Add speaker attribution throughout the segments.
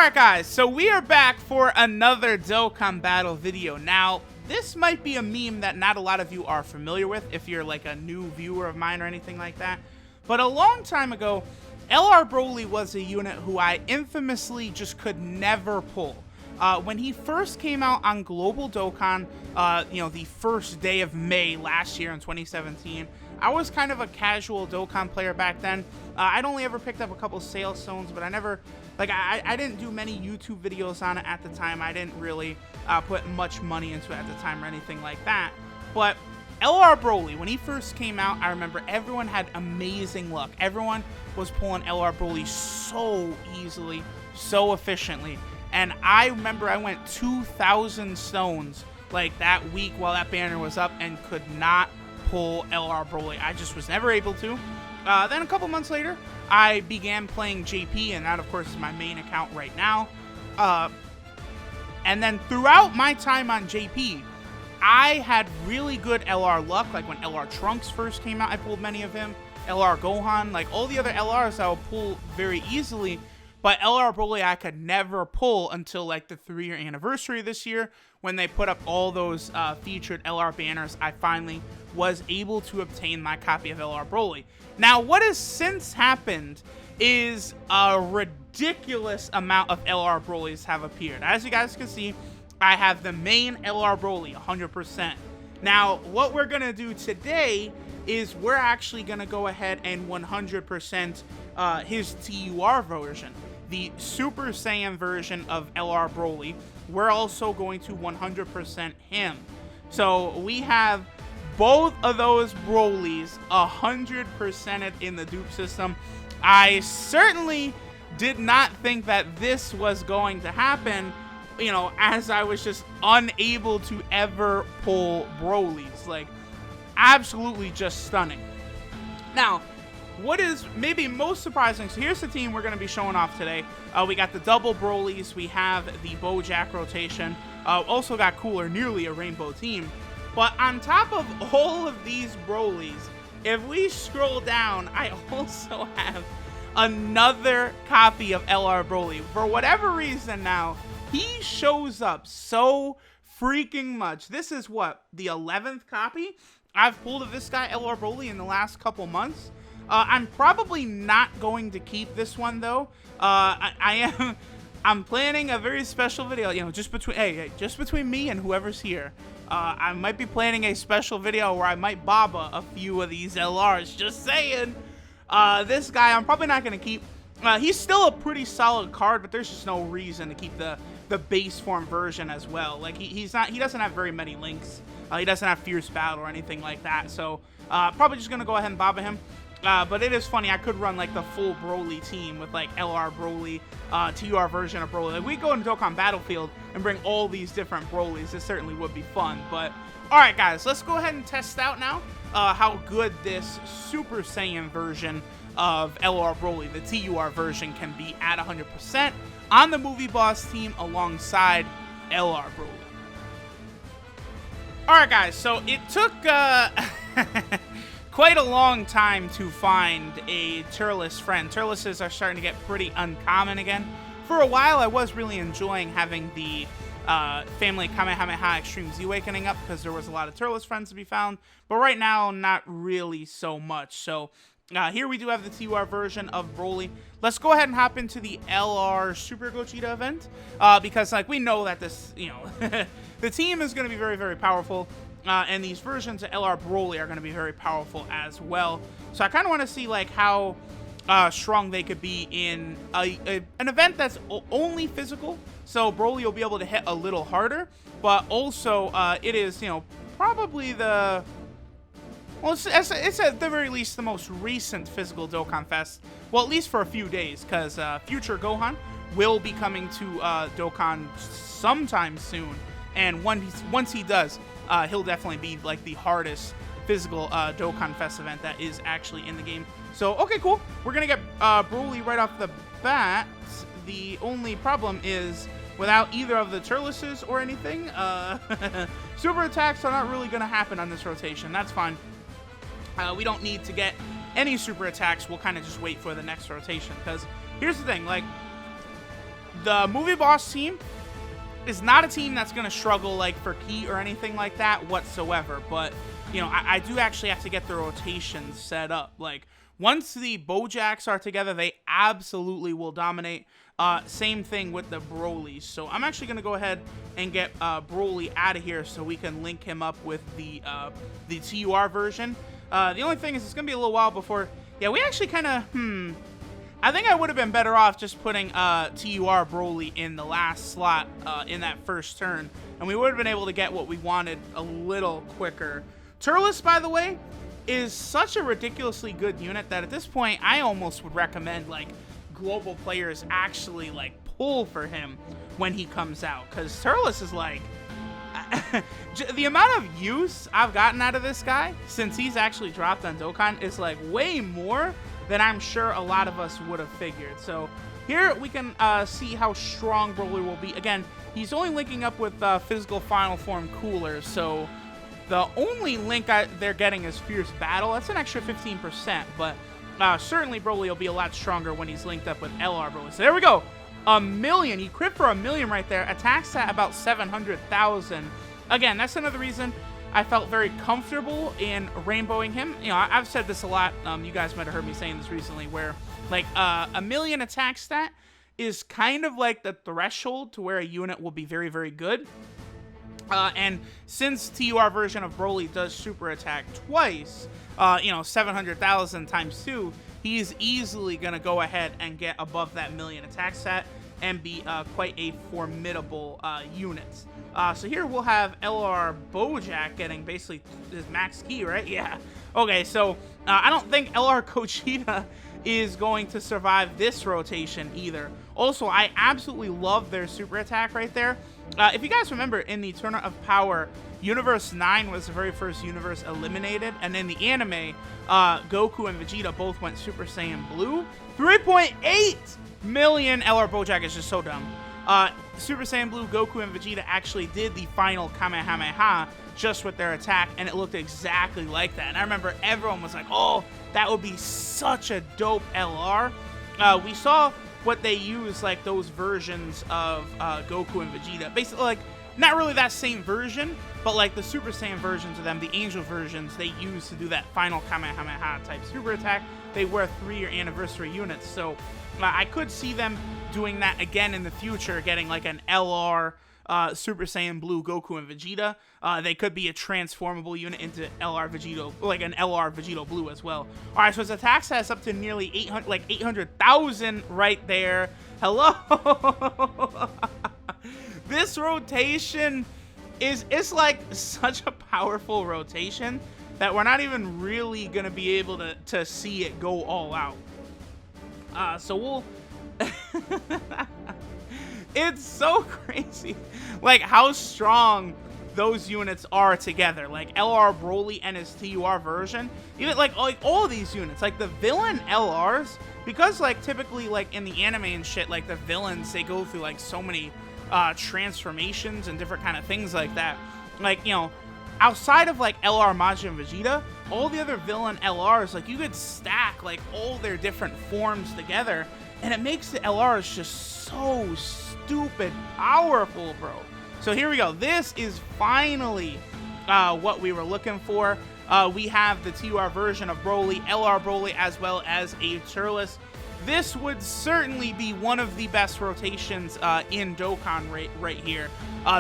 Speaker 1: Alright guys, so we are back for another Dokkan battle video. Now, this might be a meme that not a lot of you are familiar with if you're like a new viewer of mine or anything like that. But a long time ago, LR Broly was a unit who I infamously just could never pull. When he first came out on Global Dokkan, the first day of May last year in 2017, I was kind of a casual Dokkan player back then. I'd only ever picked up a couple sales stones, but I never, I didn't do many YouTube videos on it at the time. I didn't really put much money into it at the time or anything like that. But LR Broly, when he first came out, I remember everyone had amazing luck. Everyone was pulling LR Broly so easily, so efficiently. And I remember I went 2,000 stones like that week while that banner was up and could not pull LR Broly. I just was never able to. Then a couple months later, I began playing JP, and that of course is my main account right now. And then throughout my time on JP, I had really good LR luck. Like when LR Trunks first came out, I pulled many of him. LR Gohan, like all the other LRs I would pull very easily. But LR Broly I could never pull until like the 3-year anniversary this year when they put up all those featured LR banners. I finally was able to obtain my copy of LR Broly. Now what has since happened is a ridiculous amount of LR Brolys have appeared. As you guys can see, I have the main LR Broly 100%. Now what we're going to do today is we're actually going to go ahead and 100% his TUR version. The Super Saiyan version of LR Broly, we're also going to 100% him. So we have both of those Brolys 100%ed in the dupe system. I certainly did not think that this was going to happen, you know, as I was just unable to ever pull Brolys. Like, absolutely just stunning. Now, what is maybe most surprising, so here's the team we're going to be showing off today. We got the double Brolys, we have the Bojack rotation, also got Cooler, nearly a rainbow team. But on top of all of these Brolys, if we scroll down, I also have another copy of LR Broly. For whatever reason now, he shows up so freaking much. This is what, the 11th copy I've pulled of this guy, LR Broly, in the last couple months. I'm probably not going to keep this one though. I'm planning a very special video, you know, just between me and whoever's here. I might be planning a special video where I might baba a few of these LRs. Just saying. This guy I'm probably not going to keep. He's still a pretty solid card, but there's just no reason to keep the base form version as well. Like he doesn't have very many links. He doesn't have Fierce Battle or anything like that. So probably just going to go ahead and baba him. But it is funny, I could run like the full Broly team with like LR Broly, TUR version of Broly. Like we go into Dokkan Battlefield and bring all these different Brolys. It certainly would be fun. But alright guys, let's go ahead and test out now how good this Super Saiyan version of LR Broly, the TUR version, can be at 100% on the Movie Boss team alongside LR Broly. Alright guys, so it took quite a long time to find a Turles friend. Turleses are starting to get pretty uncommon again. For a while, I was really enjoying having the Family Kamehameha Extreme Z Awakening up because there was a lot of Turles friends to be found. But right now, not really so much. So here we do have the TUR version of Broly. Let's go ahead and hop into the LR Super Gogeta event because like we know that this, you know, the team is going to be very, very powerful. And these versions of LR Broly are going to be very powerful as well. So I kind of want to see like how strong they could be in an event that's only physical. So Broly will be able to hit a little harder, but also it is, you know, probably the, well, it's at the very least the most recent physical Dokkan Fest. Well, at least for a few days, because Future Gohan will be coming to Dokkan sometime soon. And once he does, he'll definitely be like the hardest physical Dokkan Fest event that is actually in the game. So, okay, cool. We're going to get Broly right off the bat. The only problem is, without either of the Turleses or anything, super attacks are not really going to happen on this rotation. That's fine. We don't need to get any super attacks. We'll kind of just wait for the next rotation. Because here's the thing, like, the movie boss team is not a team that's going to struggle like for key or anything like that whatsoever. But, you know, I do actually have to get the rotations set up. Like, once the Bojacks are together, they absolutely will dominate. Same thing with the Brolys. So I'm actually going to go ahead and get BROLY out of here so we can link him up with the TUR version. The only thing is it's going to be a little while before... Yeah, we actually kind of... I think I would have been better off just putting TUR BROLY in the last slot in that first turn. And we would have been able to get what we wanted a little quicker. Turles, by the way, is such a ridiculously good unit that at this point, I almost would recommend, like, global players actually, like, pull for him when he comes out. Because Turles is, like... the amount of use I've gotten out of this guy since he's actually dropped on Dokkan is, like, way more than I'm sure a lot of us would have figured. So here we can see how strong BROLY will be. Again, he's only linking up with physical final form coolers, so the only link they're getting is Fierce Battle. That's an extra 15%, but certainly BROLY will be a lot stronger when he's linked up with LR BROLY. So there we go. 1 million. He crit for 1 million right there. Attacks at about 700,000. Again, that's another reason I felt very comfortable in rainbowing him. You know, I've said this a lot. You guys might have heard me saying this recently, where like 1 million attack stat is kind of like the threshold to where a unit will be very, very good. And since TUR version of BROLY does super attack twice, you know, 700,000 times 2, he's easily going to go ahead and get above that 1 million attack stat and be quite a formidable unit. So here we'll have LR Bojack getting basically his max key, right? Yeah. Okay, so I don't think LR Gogeta is going to survive this rotation either. Also, I absolutely love their super attack right there. If you guys remember, in the Tournament of Power, Universe 9 was the very first universe eliminated, and in the anime, Goku and Vegeta both went Super Saiyan Blue. 3.8 million! LR Bojack is just so dumb. Super Saiyan Blue, Goku, and Vegeta actually did the final Kamehameha just with their attack, and it looked exactly like that. And I remember everyone was like, oh, that would be such a dope LR. We saw what they use, like those versions of Goku and Vegeta. Basically, like, not really that same version, but like the Super Saiyan versions of them, the Angel versions, they use to do that final Kamehameha type super attack. They were 3-year anniversary units, so I could see them doing that again in the future, getting like an LR Super Saiyan Blue Goku and Vegeta. They could be a transformable unit into LR Vegeta, like an LR Vegeta Blue as well. All right, so his attack stat is up to nearly 800, like 800,000 right there. Hello. This rotation is like such a powerful rotation that we're not even really gonna be able to see it go all out. So we'll... It's so crazy, like, how strong those units are together. Like, LR BROLY and his TUR version, even, like all these units, like, the villain LRs, because, like, typically, like, in the anime and shit, like, the villains, they go through, like, so many transformations and different kind of things like that. Like, you know, outside of, like, LR Majin and Vegeta, all the other villain LRs, like, you could stack, like, all their different forms together, and it makes the LRs just so stupid powerful, bro. So here we go. This is finally what we were looking for. We have the TUR version of BROLY, LR BROLY, as well as a Turles. This would certainly be one of the best rotations in Dokkan right here.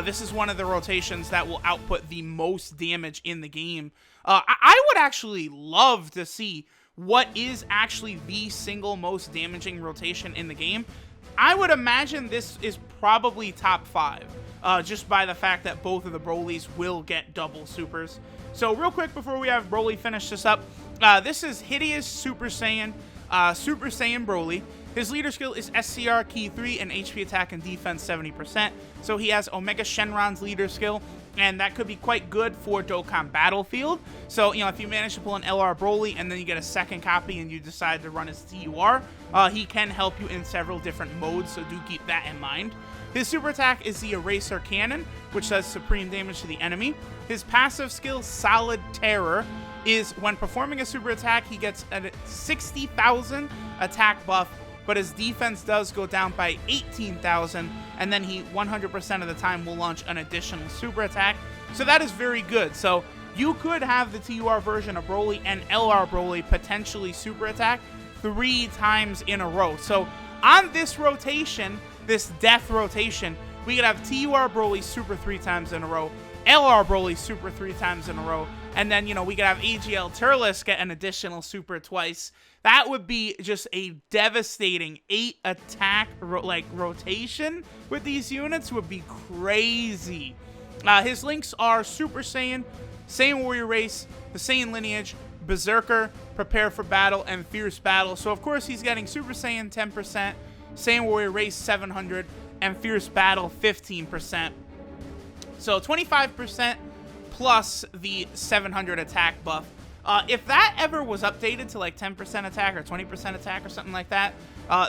Speaker 1: This is one of the rotations that will output the most damage in the game. I would actually love to see what is actually the single most damaging rotation in the game. I would imagine this is probably top 5, just by the fact that both of the Brolys will get double supers. So real quick before we have BROLY finish this up, this is Hideous Super Saiyan BROLY. His leader skill is SCR Key 3 and HP attack and defense 70%. So he has Omega Shenron's leader skill, and that could be quite good for Dokkan Battlefield. So, you know, if you manage to pull an LR BROLY and then you get a second copy and you decide to run his TUR, he can help you in several different modes, so do keep that in mind. His super attack is the Eraser Cannon, which does supreme damage to the enemy. His passive skill, Solid Terror, is when performing a super attack, he gets a 60,000 attack buff but his defense does go down by 18,000, and then he 100% of the time will launch an additional super attack. So that is very good. So you could have the TUR version of Broly and LR Broly potentially super attack 3 times in a row. So on this rotation, this death rotation, we could have TUR Broly super 3 times in a row, LR Broly super 3 times in a row, and then, you know, we could have AGL Turles get an additional super twice. That would be just a devastating 8 attack rotation with these units. Would be crazy. His links are Super Saiyan, Saiyan Warrior Race, the Saiyan Lineage, Berserker, Prepare for Battle, and Fierce Battle. So of course he's getting Super Saiyan 10%, Saiyan Warrior Race 700, and Fierce Battle 15%. So 25% plus the 700 attack buff. If that ever was updated to like 10% attack or 20% attack or something like that,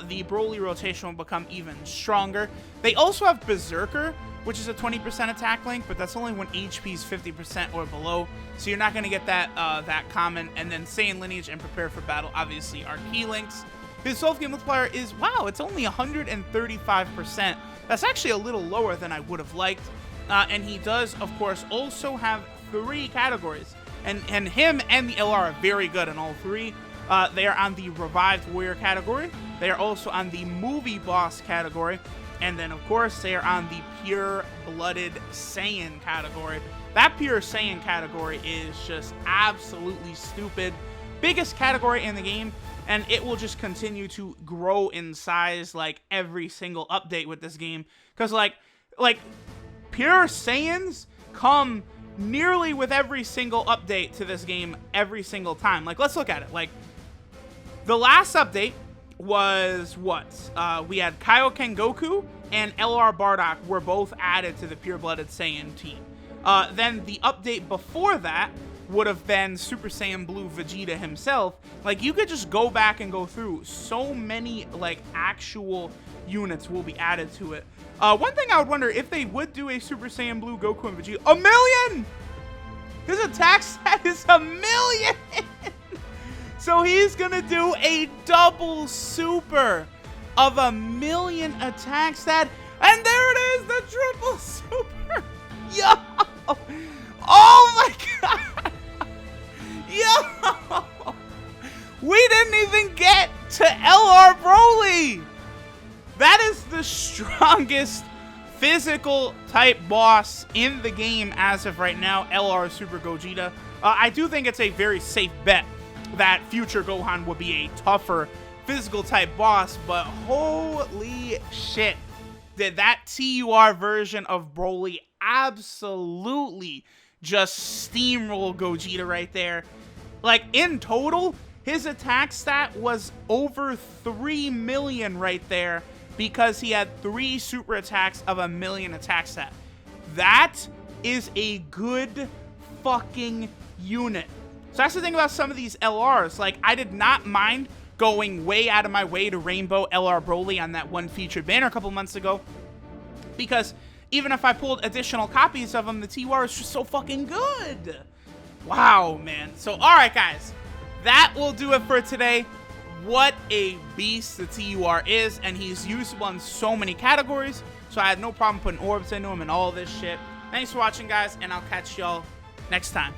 Speaker 1: the Broly rotation will become even stronger. They also have Berserker, which is a 20% attack link, but that's only when HP is 50% or below, so you're not going to get that that common. And then Saiyan Lineage and Prepare for Battle obviously are key links. His self-game multiplier is, wow, it's only 135%. That's actually a little lower than I would have liked. And he does, of course, also have 3 categories. And him and the LR are very good in all 3. They are on the Revived Warrior category. They are also on the Movie Boss category. And then, of course, they are on the Pure-Blooded Saiyan category. That Pure Saiyan category is just absolutely stupid. Biggest category in the game, and it will just continue to grow in size like every single update with this game. Because, like Pure Saiyans come nearly with every single update to this game every single time. Like, let's look at it. Like, the last update was what? We had Kaioken Goku and LR Bardock were both added to the Pure-Blooded Saiyan team. Then the update before that would have been Super Saiyan Blue Vegeta himself. Like, you could just go back and go through so many, like, actual units will be added to it. One thing I would wonder, if they would do a Super Saiyan Blue Goku and Vegeta, 1,000,000! His attack stat is 1,000,000! So he's gonna do a double super of 1,000,000 attack stat, and there it is, the triple super! Yo! Oh my god! Yo! We didn't even get to LR Broly! That is the strongest physical type boss in the game as of right now, LR Super Gogeta. I do think it's a very safe bet that future Gohan will be a tougher physical type boss, but holy shit, did that TUR version of Broly absolutely just steamroll Gogeta right there. Like, in total, his attack stat was over 3,000,000 right there, because he had 3 super attacks of 1,000,000 attack stat. That is a good fucking unit. So that's the thing about some of these LRs. Like, I did not mind going way out of my way to Rainbow LR Broly on that one featured banner a couple months ago, because even if I pulled additional copies of him, the TUR is just so fucking good. Wow, man. So, alright, guys. That will do it for today. What a beast the TUR is, and he's usable in so many categories, so I had no problem putting orbs into him and all this shit. Thanks for watching, guys, and I'll catch y'all next time.